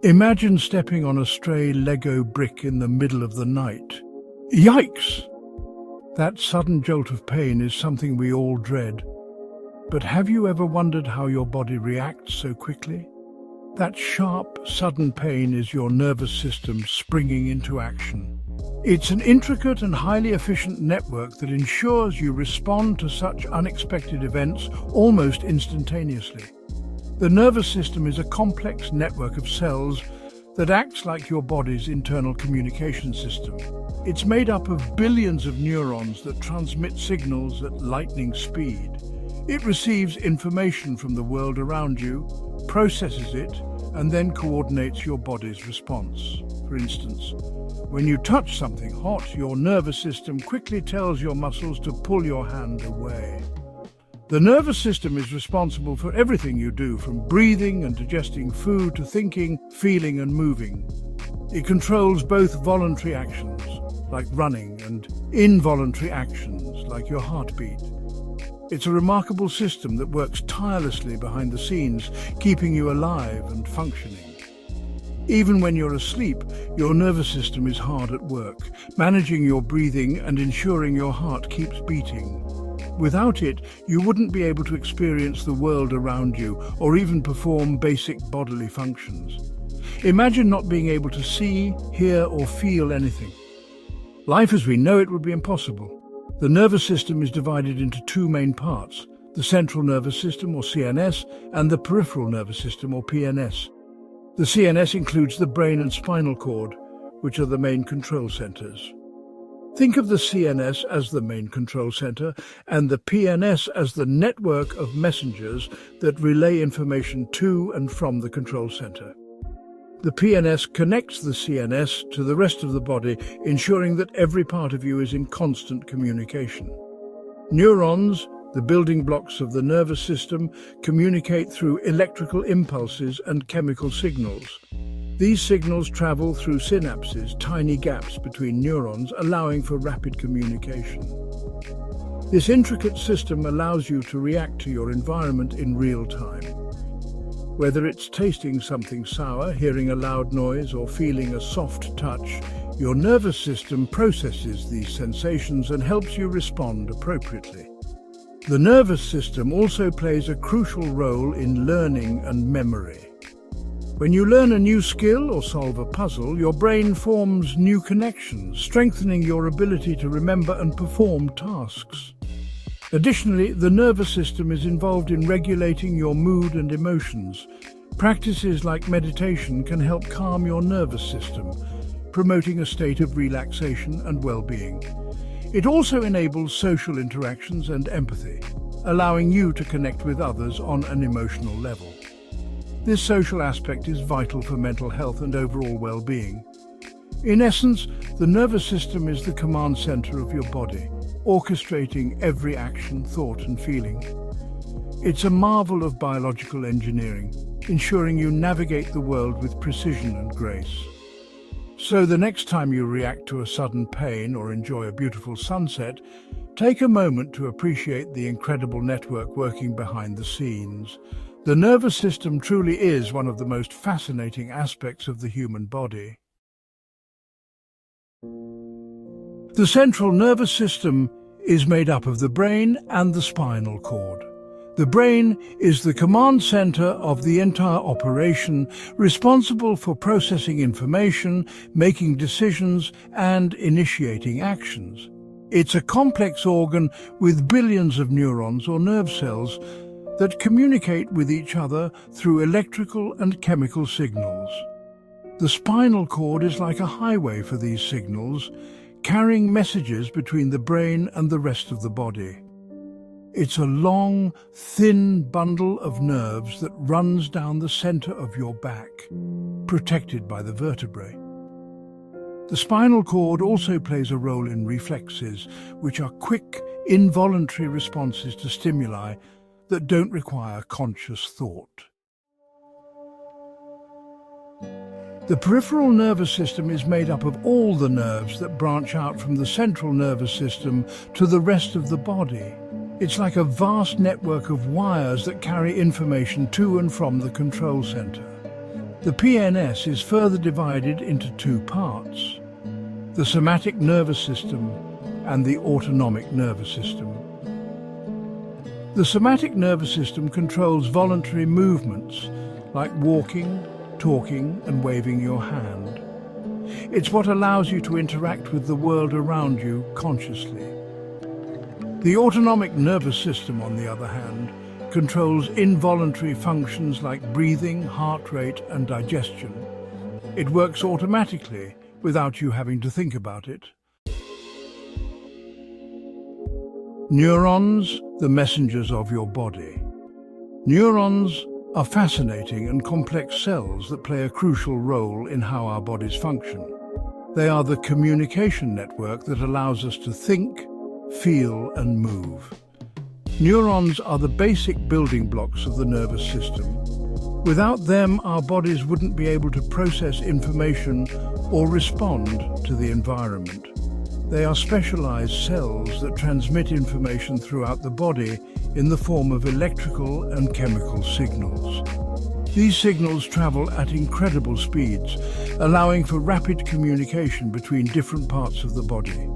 Imagine stepping on a stray Lego brick in the middle of the night. Yikes! That sudden jolt of pain is something we all dread. But have you ever wondered how your body reacts so quickly? That sharp, sudden pain is your nervous system springing into action. It's an intricate and highly efficient network that ensures you respond to such unexpected events almost instantaneously. The nervous system is a complex network of cells that acts like your body's internal communication system. It's made up of billions of neurons that transmit signals at lightning speed. It receives information from the world around you, processes it, and then coordinates your body's response. For instance, when you touch something hot, your nervous system quickly tells your muscles to pull your hand away. The nervous system is responsible for everything you do, from breathing and digesting food to thinking, feeling, and moving. It controls both voluntary actions, like running, and involuntary actions, like your heartbeat. It's a remarkable system that works tirelessly behind the scenes, keeping you alive and functioning. Even when you're asleep, your nervous system is hard at work, managing your breathing and ensuring your heart keeps beating. Without it, you wouldn't be able to experience the world around you or even perform basic bodily functions. Imagine not being able to see, hear, or feel anything. Life as we know it would be impossible. The nervous system is divided into two main parts: the central nervous system, or CNS, and the peripheral nervous system, or PNS. The CNS includes the brain and spinal cord, which are the main control centers. Think of the CNS as the main control center and the PNS as the network of messengers that relay information to and from the control center. The PNS connects the CNS to the rest of the body, ensuring that every part of you is in constant communication. Neurons, the building blocks of the nervous system, communicate through electrical impulses and chemical signals. These signals travel through synapses, tiny gaps between neurons, allowing for rapid communication. This intricate system allows you to react to your environment in real time. Whether it's tasting something sour, hearing a loud noise, or feeling a soft touch, your nervous system processes these sensations and helps you respond appropriately. The nervous system also plays a crucial role in learning and memory. When you learn a new skill or solve a puzzle, your brain forms new connections, strengthening your ability to remember and perform tasks. Additionally, the nervous system is involved in regulating your mood and emotions. Practices like meditation can help calm your nervous system, promoting a state of relaxation and well-being. It also enables social interactions and empathy, allowing you to connect with others on an emotional level. This social aspect is vital for mental health and overall well-being. In essence, the nervous system is the command center of your body, orchestrating every action, thought, and feeling. It's a marvel of biological engineering, ensuring you navigate the world with precision and grace. So the next time you react to a sudden pain or enjoy a beautiful sunset, take a moment to appreciate the incredible network working behind the scenes. The nervous system truly is one of the most fascinating aspects of the human body. The central nervous system is made up of the brain and the spinal cord. The brain is the command center of the entire operation, responsible for processing information, making decisions, and initiating actions. It's a complex organ with billions of neurons or nerve cells that communicate with each other through electrical and chemical signals. The spinal cord is like a highway for these signals, carrying messages between the brain and the rest of the body. It's a long, thin bundle of nerves that runs down the center of your back, protected by the vertebrae. The spinal cord also plays a role in reflexes, which are quick, involuntary responses to stimuli that don't require conscious thought. The peripheral nervous system is made up of all the nerves that branch out from the central nervous system to the rest of the body. It's like a vast network of wires that carry information to and from the control center. The PNS is further divided into two parts: the somatic nervous system and the autonomic nervous system. The somatic nervous system controls voluntary movements like walking, talking, and waving your hand. It's what allows you to interact with the world around you consciously. The autonomic nervous system, on the other hand, controls involuntary functions like breathing, heart rate, and digestion. It works automatically without you having to think about it. Neurons, the messengers of your body. Neurons are fascinating and complex cells that play a crucial role in how our bodies function. They are the communication network that allows us to think, feel, and move. Neurons are the basic building blocks of the nervous system. Without them, our bodies wouldn't be able to process information or respond to the environment. They are specialized cells that transmit information throughout the body in the form of electrical and chemical signals. These signals travel at incredible speeds, allowing for rapid communication between different parts of the body.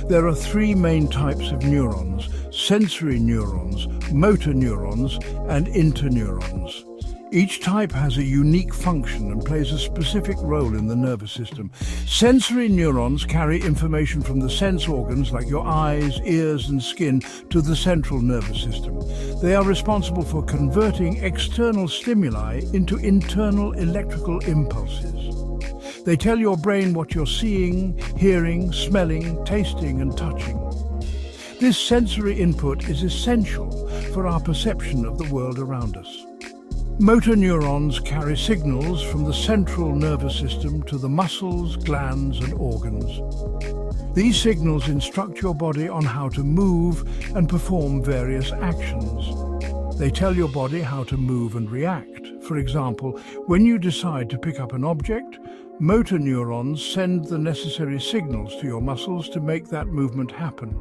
There are three main types of neurons: sensory neurons, motor neurons, and interneurons. Each type has a unique function and plays a specific role in the nervous system. Sensory neurons carry information from the sense organs like your eyes, ears, and skin to the central nervous system. They are responsible for converting external stimuli into internal electrical impulses. They tell your brain what you're seeing, hearing, smelling, tasting, and touching. This sensory input is essential for our perception of the world around us. Motor neurons carry signals from the central nervous system to the muscles, glands, and organs. These signals instruct your body on how to move and perform various actions. They tell your body how to move and react. For example, when you decide to pick up an object, motor neurons send the necessary signals to your muscles to make that movement happen.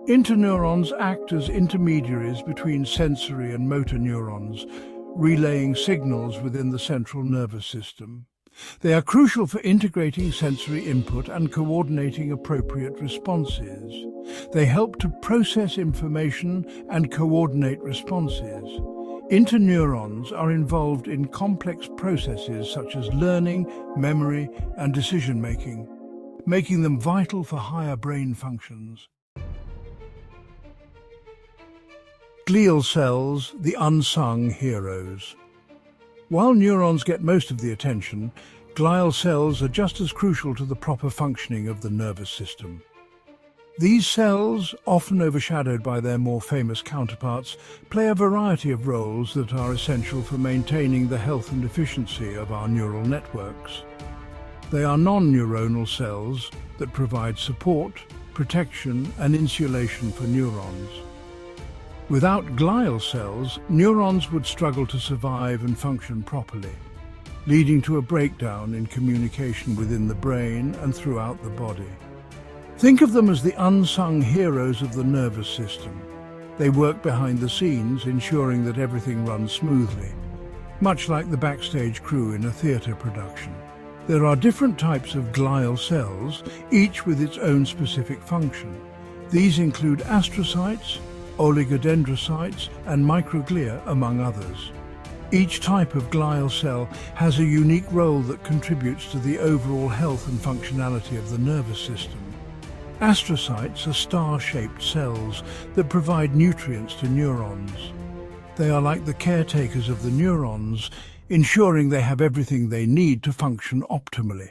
Interneurons act as intermediaries between sensory and motor neurons, relaying signals within the central nervous system. They are crucial for integrating sensory input and coordinating appropriate responses. They help to process information and coordinate responses. Interneurons are involved in complex processes such as learning, memory, and decision-making, making them vital for higher brain functions. Glial cells, the unsung heroes. While neurons get most of the attention, glial cells are just as crucial to the proper functioning of the nervous system. These cells, often overshadowed by their more famous counterparts, play a variety of roles that are essential for maintaining the health and efficiency of our neural networks. They are non-neuronal cells that provide support, protection, and insulation for neurons. Without glial cells, neurons would struggle to survive and function properly, leading to a breakdown in communication within the brain and throughout the body. Think of them as the unsung heroes of the nervous system. They work behind the scenes, ensuring that everything runs smoothly, much like the backstage crew in a theatre production. There are different types of glial cells, each with its own specific function. These include astrocytes, oligodendrocytes, and microglia, among others. Each type of glial cell has a unique role that contributes to the overall health and functionality of the nervous system. Astrocytes are star-shaped cells that provide nutrients to neurons. They are like the caretakers of the neurons, ensuring they have everything they need to function optimally.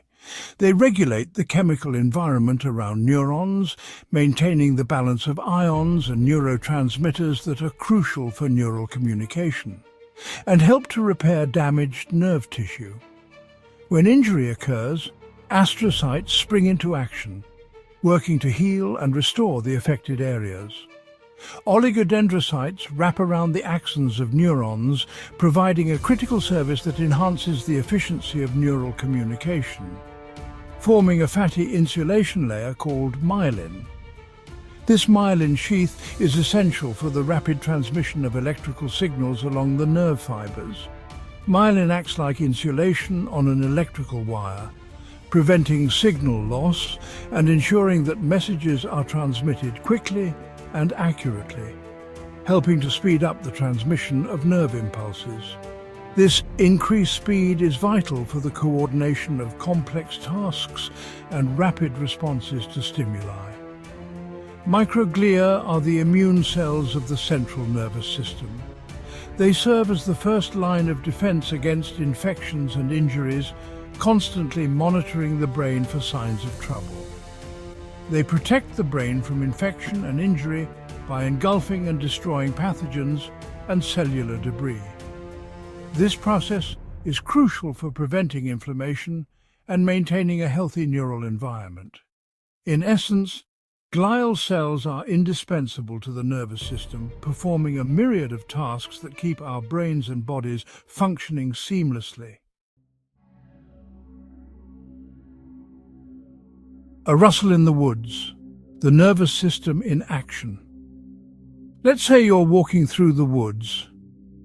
They regulate the chemical environment around neurons, maintaining the balance of ions and neurotransmitters that are crucial for neural communication, and help to repair damaged nerve tissue. When injury occurs, astrocytes spring into action, working to heal and restore the affected areas. Oligodendrocytes wrap around the axons of neurons, providing a critical service that enhances the efficiency of neural communication, forming a fatty insulation layer called myelin. This myelin sheath is essential for the rapid transmission of electrical signals along the nerve fibers. Myelin acts like insulation on an electrical wire, preventing signal loss and ensuring that messages are transmitted quickly and accurately, helping to speed up the transmission of nerve impulses. This increased speed is vital for the coordination of complex tasks and rapid responses to stimuli. Microglia are the immune cells of the central nervous system. They serve as the first line of defense against infections and injuries, constantly monitoring the brain for signs of trouble. They protect the brain from infection and injury by engulfing and destroying pathogens and cellular debris. This process is crucial for preventing inflammation and maintaining a healthy neural environment. In essence, glial cells are indispensable to the nervous system, performing a myriad of tasks that keep our brains and bodies functioning seamlessly. A rustle in the woods, the nervous system in action. Let's say you're walking through the woods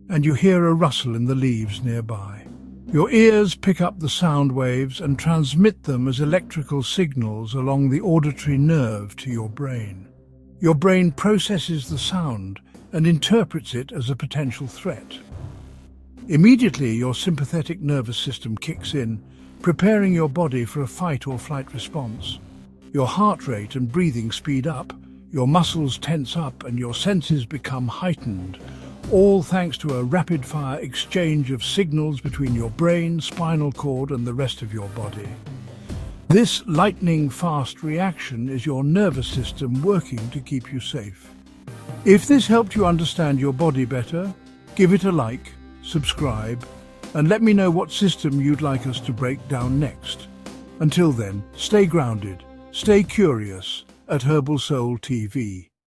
and you hear a rustle in the leaves nearby. Your ears pick up the sound waves and transmit them as electrical signals along the auditory nerve to your brain. Your brain processes the sound and interprets it as a potential threat. Immediately, your sympathetic nervous system kicks in, preparing your body for a fight or flight response. Your heart rate and breathing speed up, your muscles tense up, and your senses become heightened, all thanks to a rapid-fire exchange of signals between your brain, spinal cord, and the rest of your body. This lightning-fast reaction is your nervous system working to keep you safe. If this helped you understand your body better, give it a like, subscribe, and let me know what system you'd like us to break down next. Until then, stay grounded, stay curious at Herbal Soul TV.